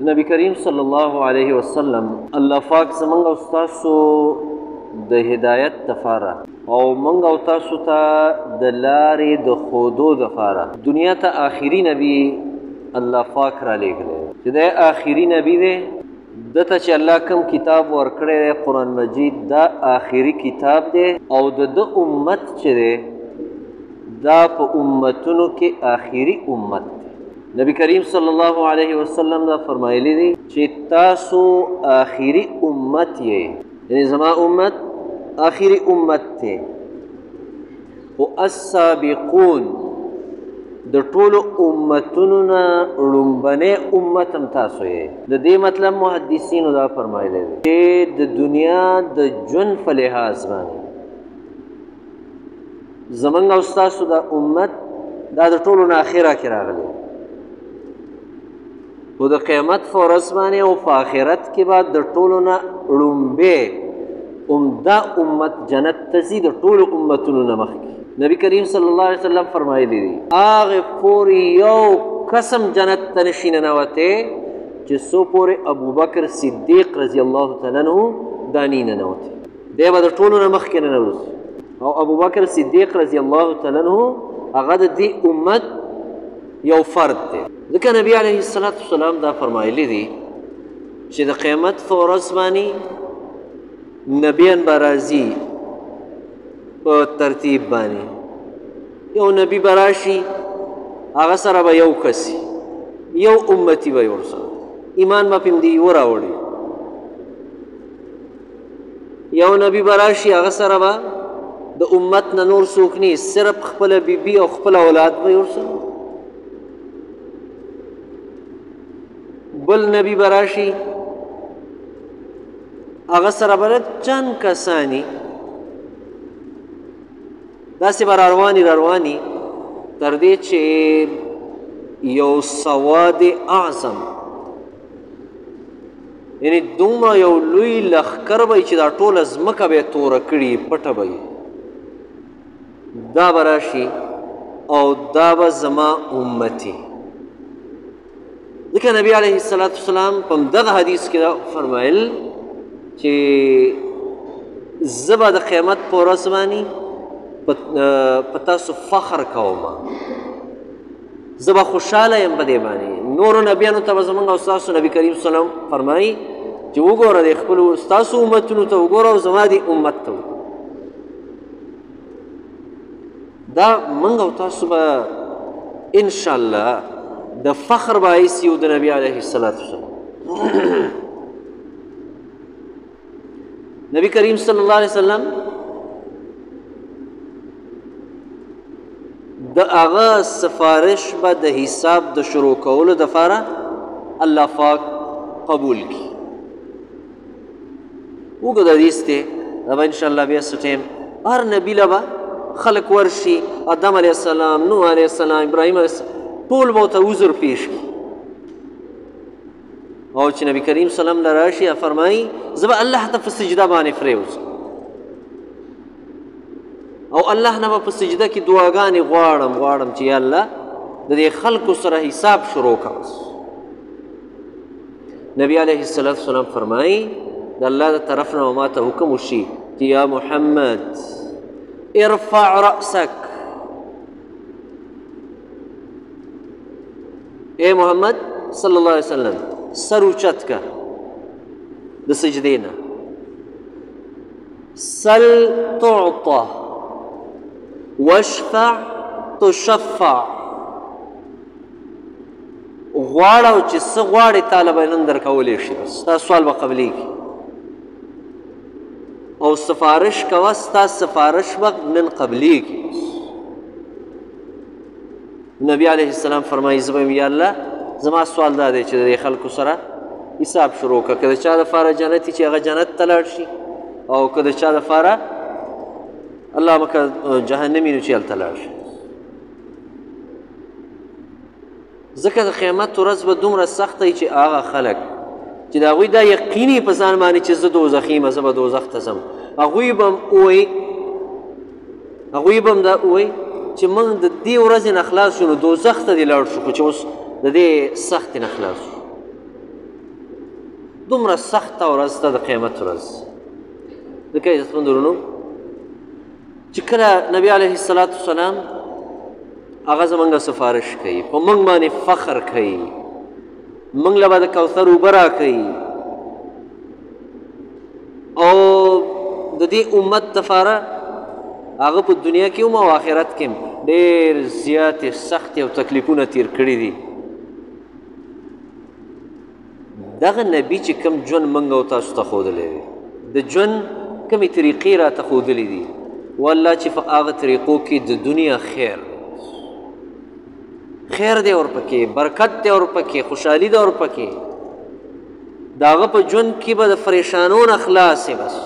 نبی کریم صلی الله علیه وسلم الله پاک زمونږ او ستاسو د هدایت دپاره او مونږ او تاسو ته د لارې د ښودو دپاره دنیا ته آخري نبي الله پاک رالیږلی چې دی آخري نبي دی دته چې الله کوم کتاب ورکړی دی قرآن مجید دا آخري کتاب دی او د ده امت چې دی دا په امتونو کې آخري امت دی. نبی کریم صلی الله علیه وسلم دا فرمایلی دی چې تاسو آخري امت یې، یعنی زما امت آخري امت دی. او السابقون د ټولو امتونو نه لومبنی امت هم تاسو یې. د دې مطلب محدثینو دا فرمایلی دی چې د دنیا د ژوند په لحاظ باندې زمونږ او ستاسو دا امت دا د ټولو نه اخره کې راغلی، خو د قیامت په ورځ باندې او په آخرت کې به د ټولو نه لومبی عمده امت جنت ته ځي د ټولو امتونو نه مخکې. نبی کریم صلی الله علیه وسلم فرمایلی دی هغې پورې یو قسم جنت ته نشي ننوتی چې څو پورې ابوبکر صدیق رضی الله تعالی عنه دا نی ننوتی، دی به د ټولو نه مخکې ننوځي. او ابوبکر صدیق رضی الله تعالی عنه هغه د دې امت یو فرد دی. ځکه نبی علیه السلام دا فرمایلی دی چې د قیامت په ورځ باندې نبیان به راځي په ترتیب باندې. یو نبی به راشي هغه سره به یو کس یو امتی به ورسره ایمان به پرې دی وراوړي. یو نبی به راشي هغه سره به د امت نه نور څوک نه، صرف خپله بیبي او خپل اولاد به ورسره. بل نبی به راشي هغه سره به چند کسانی داسې به رواني تر دې چې یو سواد اعظم، یعنی دومره یو لوی لښکر به چې دا ټوله ځمکه به یې توره کړي پټه به یې دا به راشي او دا به زما امتي. ځکه نبی علیه السلام په همدغه حدیث کې دا فرمایل چې زه به د قیامت په ورځ باندې په تاسو فخر کوم، زه به خوشحاله یم په دې باندې. نورو نبیانو ته به زمونږ او ستاسو نبي کریم صلی الله علیه وسلم فرمایي چې وګوره د خپلو ستاسو امتونو ته وګوره او زما دې امت ته وګوره. دا موږ او تاسو به انشاءالله د فخر باعث یو د نبی علیه السلام. نبی کریم صلی الله علیه وسلم د هغه سفارش به د حساب د شروع کولو دپاره الله پاک قبول کړي. اوږد حدیث دی دا به انشاءالله بیا څه ټایم هر نبي له به خلق ورشي، آدم علیه السلام، نوح علیه السلام، ابراهیم علیه السلام، ټول به ورته عذر پیش کړي. او چې نبی کریم صلی الله علیه وسلم له راشي فرمایي زه به الله ته په سجده باندې پرېوځم او الله نه به په سجده کې دعاګانې غواړم چې یا الله د دې خلکو سره حساب شروع کړه. نبی علیه السلام فرمایي د الله د طرف نه ما ته حکم وشي چې یا محمد ارفع رأسک، اے محمد صلی الله علیه وسلم سر اوچت کا د سجدې نه، سل تعطى واشفع تشفع، غواړه او چې څه غواړې تاله به نن درکولی شي، ستا سوال به قبلیږي. او سفارش کوه ستا سفارش به نن قبلیږي. نبی علیه السلام فرمایي زه به یم یا الله زما سوال دا دی چې د دې خلکو سره حساب شروع کړه، که د چا دپاره جنت چې هغه جنت ته لاړ شي او که د چا دپاره الله مکه جهنمي نو چې هلته لاړ شي. ځکه د قیامت ورځ به دومره سخته وي چې هغه خلک چې د هغوی دا یقیني په ځان باندې چې زه دوزخي یم زه به دوزخ ته ځم، هغوی به هم دا ووایي چې موږ د دې ورځې نه خلاص شو نو دوزخ ته دې لاړ شو، خو چې اوس د دې سختې نه خلاص شو. دومره سخته ورځ ده د قیامت ورځ. ځکه عزتمندو وروڼو چې کله نبي علیه الصلاة والسلام هغه زمونږ سفارش کوي، په موږ باندې فخر کوي، موږ له به د کوثر اوبه راکوي او د دې امت دپاره هغه په دنیا کې هم او آخرت کې هم ډېر زیاتې سختې او تکلیفونه تیر کړي دي. دغه نبي چې کوم ژوند موږ او تاسو ته ښودلی دی، د ژوند کومې طریقې راته ښودلې دي، والله چې په هغه طریقو کې د دنیا خیر دی ورپکې، برکت دی ورپکې، خوشحالي ده ورپکې. د هغه په ژوند کې به د پریشانو نه خلاص یې. بس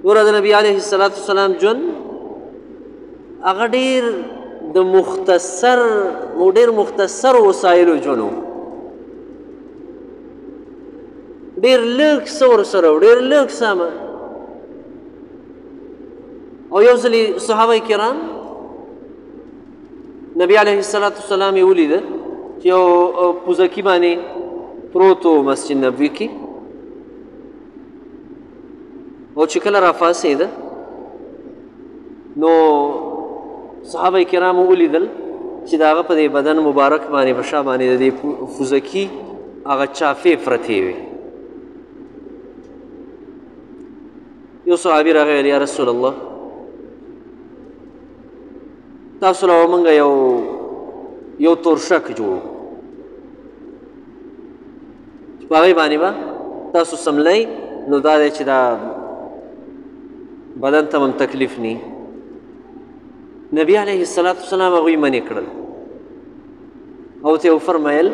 ګوره د نبي علیه الصلاة والسلام ژوند هغه ډېر مختصر وسایلو ژوند و، ډېر لږ څه ورسره و، ډېر لږ سامان. او یو ځلې صحابه کرام نبي علیه الصلاة والسلام یې ولیده چې یو پوزکي باندې پروت و مسجد نبوي کې، او چې کله راپاڅېده نو صحابه کرامو ولیدل چې د هغه په دې بدن مبارک باندې په شا باندې د دې پوزکي هغه چافې پرتې وې. یو صحابي راغی ویل یا رسول الله تاسو له موږ یو تورشک جوړ چې په هغې باندې به تاسو سملی نو دا دی چې دا بدن ته هم تکلیف نی. نبی علیه الصلاة والسلام هغوی منې کړل او ته یې وفرمیل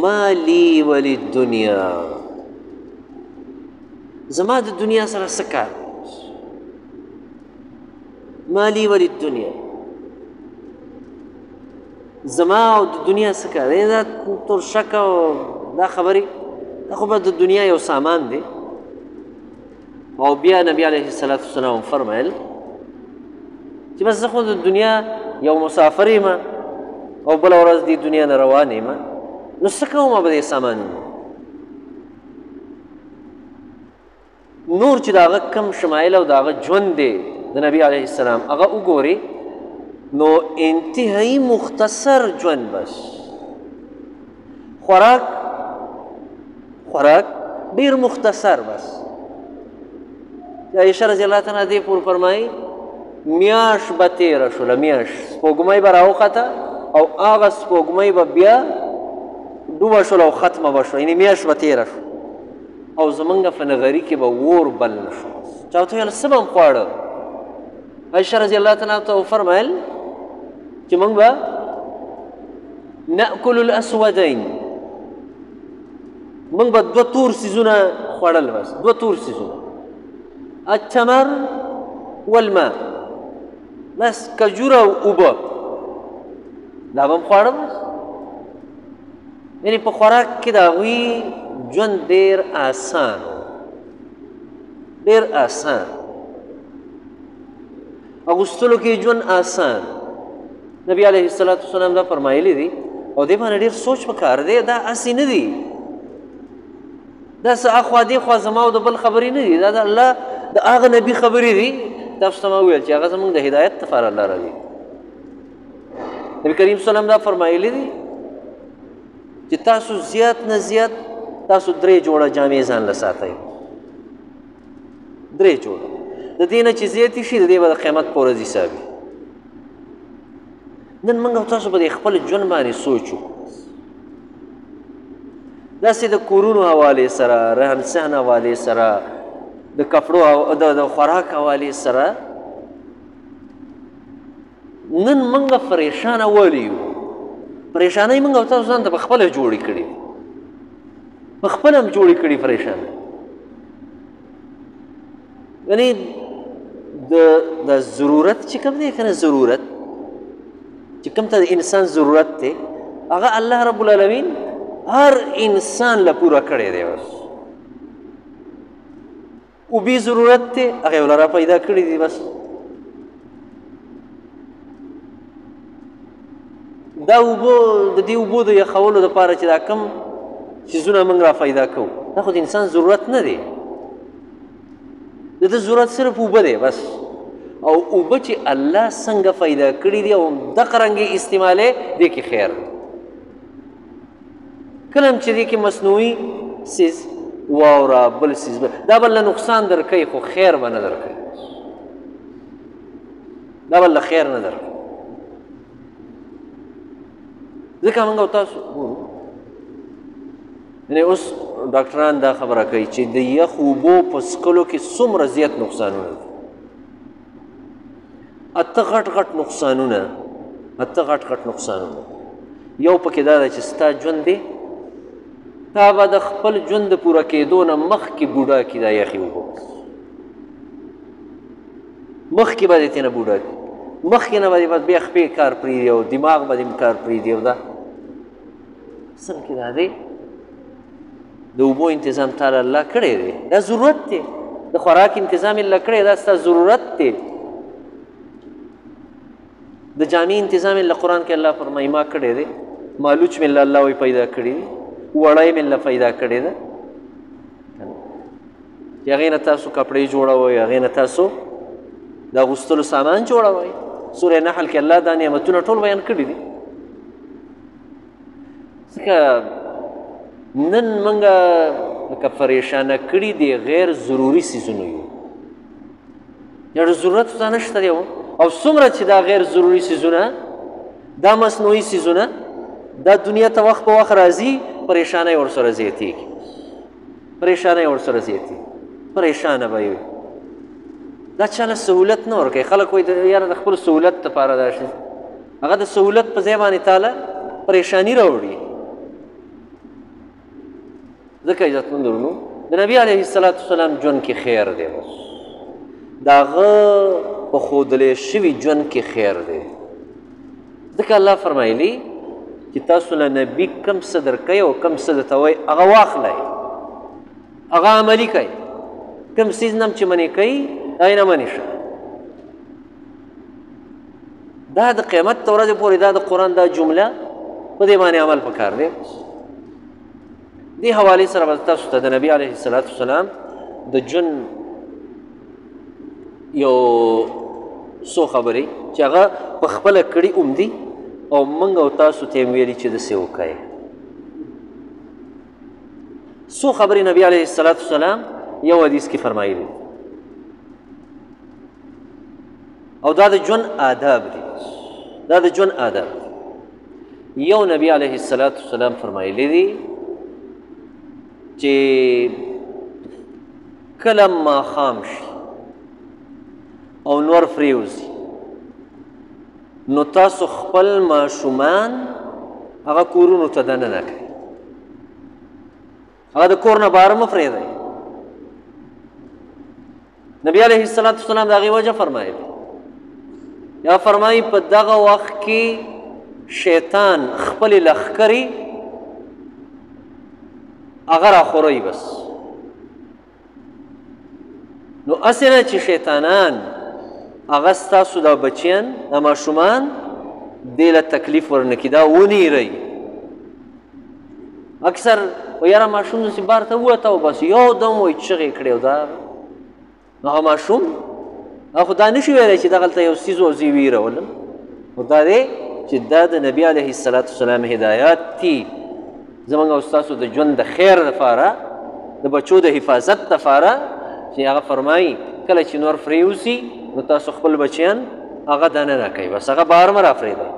ما لی وللدنیا، زما د دنیا سره څه کار، ما لی وللدنیا، زما او د دنیا څه کار. دا تورشک او دا خبرې دا خو به د دنیا یو سامان دی. او بیا نبی علیه الصلاة والسلام فرمیل چې بس زه خو د دنیا یو مسافر یم او بله ورځ دې دنیا نه روان یم، نو څه کومه به دې سامان نور چې د هغه کم شمایل او د هغه ژوند دی د نبي علیه السلام هغه وګورې نو انتهایی مختصر ژوند، بس خوراک ډېر مختصر. بس عایشه رضی الله تعالی دې پورې فرمایي میاشت به تېره شوله، میاشت سپوږمۍ به راوخته او هغه سپوږمۍ به بیا ډوبه شوله او ختمه به شوه، یعنې میاشت به تېره شو او زمونږ په نغري کې به اور بل نه شو. چا ورته ویل څه به م خواړه؟ عایشه رضی الله تعالی ته وفرمیل چې موږ به نأکل الاسودین، موږ به دوه تور څیزونه خوړل، بس دوه تور څیزونه، التمر والماء، بس کجوره او اوبه، دا به م خواړه. بس یعنې په خوراک کې د هغوی ژوند ډېر آسان و، ډېر آسان، اغوستلو کې ژوند آسان. نبی علیه الصلاة والسلام دا فرمایلی دي او دې باندې ډېر سوچ پکار دی. دا هسې نه دي، دا څه اخوا دې خوا زما او د بل خبرې نه دي، دا د الله د هغه نبي خبرې دي. تاسو ته ما وویل چې هغه زموږ د هدایت لپاره الله راځي. نبي کریم صلی الله علیه وسلم دا فرمایلی دي چې تاسو زیات نه زیات تاسو 3 جوړه جامې ځان له ساتئ، 3 جوړه، د دې نه چې زیاتې شي د دې به د قیامت په ورځ حساب وي. نن موږ او تاسو به د خپل ژوند باندې سوچ وکړو، داسې د کورونو حوالې سره، رهن سهن حوالې سره، د کپړو د خوراک حوالې سره نن موږ پریشانه ولې یو؟ پریشانۍ موږ او تاسو ځان ته په خپله جوړې کړي، په خپله هم جوړې کړي پریشانۍ. یعنې د ضرورت چې کوم دی که نه، ضرورت چې کوم ته د انسان ضرورت دی هغه الله رب العالمین هر انسان له پوره کړی دی. بس اوبي ضرورت دی هغه یې له را پیدا کړي دي. بس دا اوبه د دې اوبو د یخولو دپاره چې دا کم څیزونه موږ را پیدا کوو دا خو د انسان ضرورت نه دی د ده ضرورت صرف اوبه دی بس او اوبه چې الله څنګه پیدا کړي دي او دغه رنګې استعمالې دې کې خیر کله هم چې دې کې مصنوعي څیز واوره بل څیز دا بل له نقصان درکوي خو خیر به نه درکوي دا بل له خیر نه درکوي ځکه موږ او تاسو ګورو یعنې اوس ډاکټران دا خبره کوي چې د یخ اوبو په څښلو کې څومره زیات نقصانونه دي اته غټ غټ نقصانونه یو پکې دا ده چې ستا ژوند دی تا به د خپل ژوند د پوره کېدو نه مخکې بوډا کړي دا یخې اوبه مخکې به دې تېنه بوډا کړي مخکې نه به دې بیا خپې کار پرېږدي او دماغ به دې کار پرېږدي او دا اصل کې دا دی د اوبو انتظام تعالی الله کړی دی دا ضرورت دی د خوراک انتظام الله کړی دا ستا ضرورت دی د جامع انتظام الله قرآن کې الله فرمایي ما کړی دی مالوچ مې الله وایي پیدا کړي دي وړی مې الله پیدا کړې ده چې هغې نه تاسو کپړې جوړوئ هغې نه تاسو د اغوستلو سامان جوړوئ سوره نحل کې الله دا نعمتونه ټول بیان کړي دي ځکه نن موږ لکه پریشانه کړي دي غیر ضروري څیزونه یو یو ضرورت ورته نشته دی او څومره چې دا غیر ضروري څیزونه دا مصنوعي څیزونه دا دنیا ته وخت په وخت راځي پریشانه ورسره زیاتېږي پریشانه به وي دا چاله سهولت نه ورکوي خلک وایي یاره د خپل سهولت دپاره دا شي هغه د سهولت په ځای باندې تعالی پریشاني راوړي ځکه عزتمند ورونو د نبي علیه السلام ژوند کې خیر دی بس د هغه په ښودلی شوي ژوند کې خیر دی ځکه الله فرمایلي چې تاسو له نبي کم څه درکوي او کم څه درته وایي هغه واخلئ هغه عملي کوئ کم څیز نه چې منې کوي هغې نه منې شه دا د قیامت ته ورځې پورې دا د قرآن دا جمله په دې باندې عمل پکار دی دې حوالې سره به تاسو ته د نبي علیه السلام د ژوند یو څو خبرې چې هغه په خپله کړي هم دي او موږ او تاسو ته یې ویلي چې داسې وکړئ څو خبرې نبي علیه السلام یو حدیث کې فرمایلي او دا د ژوند آداب دي یو نبي علیه السلام فرمایلی دي چې کله ماښام شي او نور فریوزي نو تاسو خپل ماشومان هغه کورونو ته دننه کوئ هغه د کور نه بهر مه پرېږدئ نبي علیه السلام د هغې وجه فرمایلي یا فرمایي په دغه وخت کې شیطان خپلې لښکرې هغه راخوروي بس نو هسې نه چې شیطانان هغه ستاسو دا بچیان دا ماشومان دې له تکلیف ورنکړي دا ونیروي اکثر و یاره ماشوم داسې بار ته ووته او بس یو دم وایي چغې کړې او دا هغه ماشوم هغه خو دا نشي ویلی چې دغلته یو څیز و زه ویرولم خو دا دی چې دا د نبي علیه السلام هدایات دي زموږ او ستاسو د ژوند د خیر دپاره د بچو د حفاظت دپاره چې هغه فرمایي کله چې نور فریوسي نو تاسو خپل بچیان هغه دننه کوي بس هغه بهر مه راپرېږدئ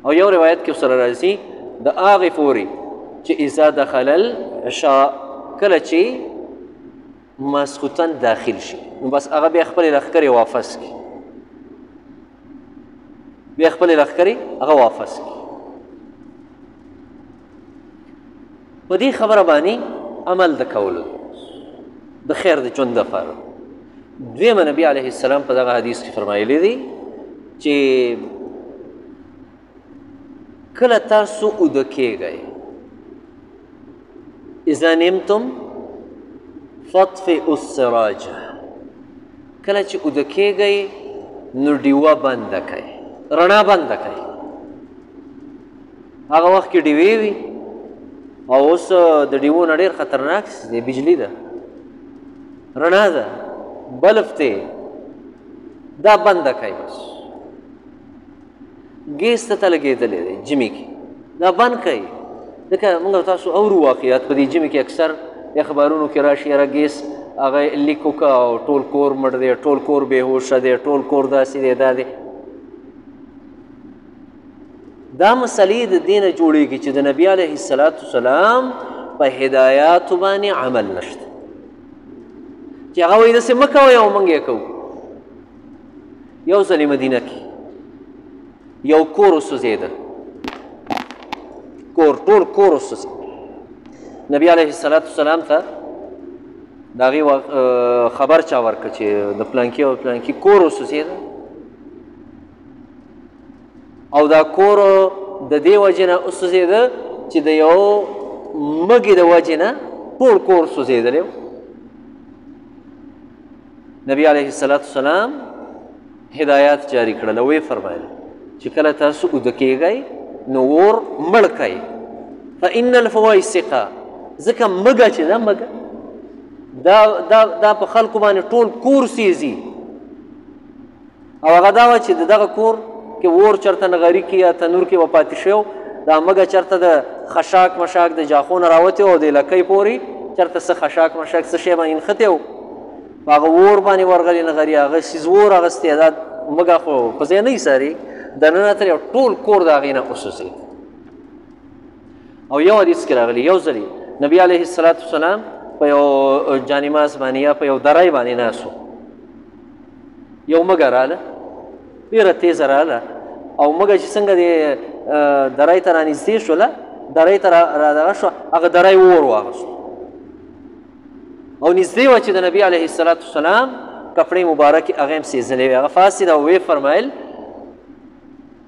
او یو روایت کې ورسره راځي د هغې پورې چې اذا دخل العشاء کله چې ماسخوتن داخل شي نو بس هغه بیا خپلې لښکرې واپس کړي په دې خبره باندې عمل د کولو د خیر د ژوند دپاره دویمه نبي علیه السلام په دغه حدیث کې فرمایلی دی چې کله تاسو اوده کیږئ اذا نمتم فاطفئوا السراج کله چې اوده کیږئ نو ډیوه بنده کړئ رڼا بنده کړئ هغه وخت کې ډیوې وي او اوس د ډیوو نه ډېر خطرناک دی بجلي ده رڼا ده بلف دی دا بنده کوي بس ګیس ته لګېدلی دی ژمي کې دا بند کوي ځکه موږ تاسو اورو واقعیات په دې ژمي کې اکثر اخبارونو کې راشي یاره ګیس هغه لیک وکړه او ټول کور مړ دی ټول کور بېهوشه دی ټول کور داسې دی دا دی دا مسلې د دې نه جوړېږي چې د نبي علیه الصلاة والسلام په هدایاتو باندې عمل نشته چې هغه وایي داسې مه کوئ او موږ یې کوو یو ځلې مدینه کې یو کور وسوځېده ټول کور وسوځېده نبي علیه الصلاة والسلام ته د هغې خبر چا ورکړه چې د پلانکي او پلانکي کور وسوځېده او دا کور د دې وجې نه وسوځېده چې د یو مږې د وجې نه ټول کور سوځېدلی و نبي علیه الصلاة والسلام هدایات جاری کړل او یې فرمایل چې کله تاسو اوده کیږئ نو اور مړ کئ فإن الفوایسقه ځکه مږه چې ده مږه دا په خلکو باندې ټول کور سیزي او هغه دا وه چې د دغه کور کې اور چېرته نغري کې یا تنور کې به پاتې شوی دا مږه چېرته د خشاک مشاک د جاخو نه راوتې او د لکۍ پورې چېرته څه خشاک مشاک څه شی باندې نښتې و په هغه اور باندې ورغلې نغري هغه سیز اور اغوستی دا مږه خو په ځای نه ایساري دننه تر یو ټول کور د هغې نه وسوځېد او یو حدیث کې راغلی یو ځلې نبي علیه الصلاة والسلام په یو جانماز باندې یا په یو دری باندې ناست و یو مږه راله ډېره تیزه راله او مږه چې څنګه د دری ته رانږدې شوله دری ته رادغه شوه هغه دری اور واغوست او نږدې وه چې د نبي علیه الصلاة والسلام کپړې مبارکې هغه هم سېزلې وې هغه فاسده او ویې فرمایل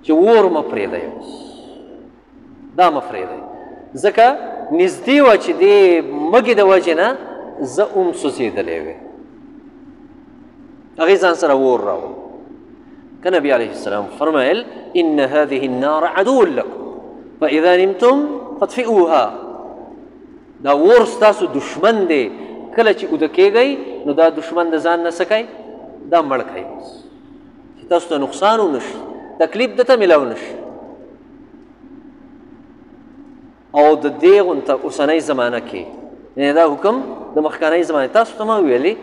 چې اور مه پرېږدئ دا مه پرېږدئ ځکه نږدې وه چې دې مږې د وجې نه زه هم سوځېدلی وې هغې ځان سره اور راوړ که نبي علیه السلام فرمایل ان هذه النار عدو لكم فاذا نمتم فاطفئوها دا اور ستاسو دشمن دی کله چې اوده کېږئ نو دا دشمن د ځان نه څه کوئ دا مړ کوئ چې تاسو ته نقصان ونه شي تکلیف درته میلاو نه شي او د دې غونته اوسنۍ زمانه کې یعنې دا حکم د مخکانۍ زمانې تاسو ته ما ویلې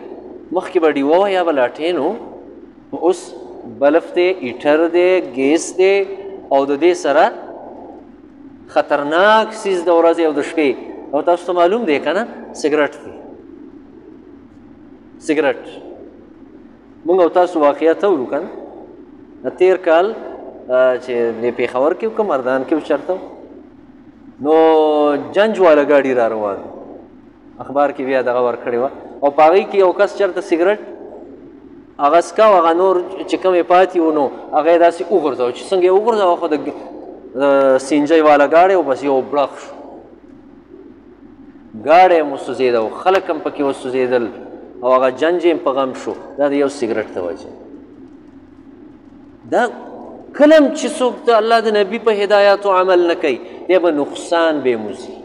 مخکې به ډیوه وه یا به لاټین و اوس بلف دی ایټر دی ګیس دی او د دې سره خطرناک څیز د ورځې او د شپې او تاسو ته معلوم دی که نه سګرټ دی سګرټ موږ او تاسو واقعیت اورو که نه د تېر کال چې د پېښور کې و که مردان کې و چېرته نو جنج والا ګاډي را روان اخبار کې بیا دغه ورکړې وه او په هغې کې یو کس چېرته سګرټ هغه څکه هغه نور چې کوم یې پاتې و نو هغه یې داسې وغورځوه چې څنګه یې وغورځوه خو د سینجۍ والا ګاډی و بس یو برق شو ګاډی هم وسوځېده او خلک هم پکې وسوځېدل او هغه جنج یې په غم شو دا د یو سګرټ د وجې دا کله هم چې څوک د الله د نبي په هدایاتو عمل نه کوي دی به نقصان به موزي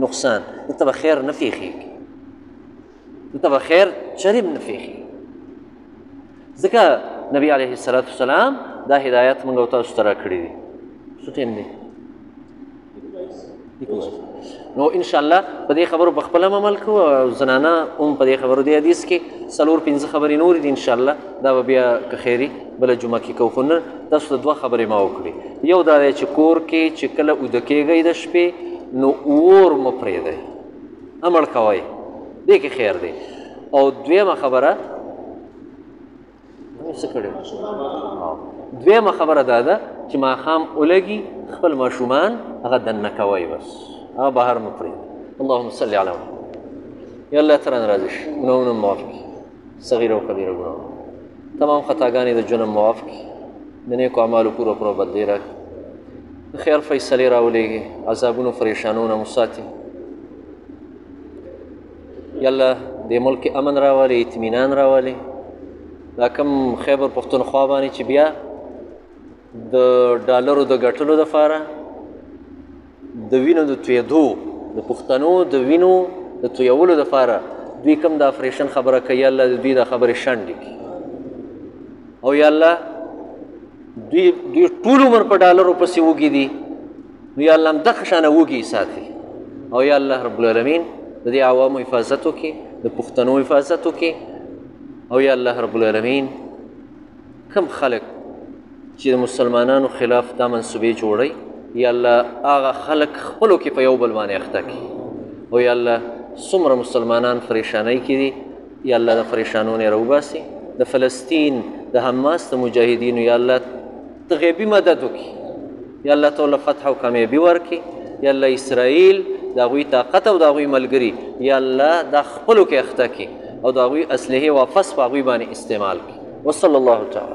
نقصان دته به خیر نه پېښېږي دته به خیر چرې نه پېښېږي ځکه نبي علیه الصلاة والسلام دا هدایت موږ او تاسو ته راکړي دي څو ټایم دی نو انشاءالله په دې خبرو په خپله هم عمل کوو او زنانه هم په دې خبرو دې حدیث کې څلور پنځه خبرې نورې دي انشاءالله دا به بیا که خیري بله جمعه کې کوو خو نن تاسو ته دوه خبرې ما وکړي یو دا دی چې کور کې چې کله اوده کېږئ د شپې نو اور مه پرېږدئ امړ کوئ دې کې خیر دی او دویمه خبره څه کړی دویمه خبره دا ده چې ماښام ولګي خپل ماشومان هغه دننه کوئ بس هغه بهر مه پرېږدئ اللهم صل علی محمد یا الله ته رانه راضي شي ګناهونه معاف کړي صغیره او کبیره ګناهونه تمام خطاګانې د ژوند معاف کړي د نیکو اعمالو پوره پوره بدلې راکړي د خیر فیصلې راولېږي عذابونو پریشانونه مو ساتي یا الله دې ملک کې امن راولي اطمینان راولي دا کوم خیبر پښتونخوا باندې چې بیا د ډالرو د ګټلو دپاره د وینو د تویېدو د پښتنو د وینو د تویولو دپاره دوی کوم د اپریشن خبره کوي، یا الله د دوی دا خبرې شنډې کړي، او یا الله دوی ټول عمر په ډالرو پسې وږي دي، نو یا الله همدغه شانه وږي ساتي، او یا الله رب العالمین د دې عوامو حفاظت وکړي، د پښتنو حفاظت وکړي، او یا الله رب العالمین کم خلک چې د مسلمانانو خلاف دا منصوبې جوړوي، یا الله هغه خلک خپلو کې په یو بل باندې اخته کړي، او یا الله څومره مسلمانان پریشانۍ کې دي، یا الله د پریشانو نه راوباسي، د فلسطین د حماس د مجاهدینو یا الله ته غیبي مدد وکړي، یا الله ته ورله فتح او کامیابي ورکړي، یا الله اسرائیل د هغوی طاقت او د هغوی ملګري یا الله دا خپلو کې اخته کړي، او د هغوی اسلحې واپس په هغوی باندې استعمال کړي. وصلی الله تعالی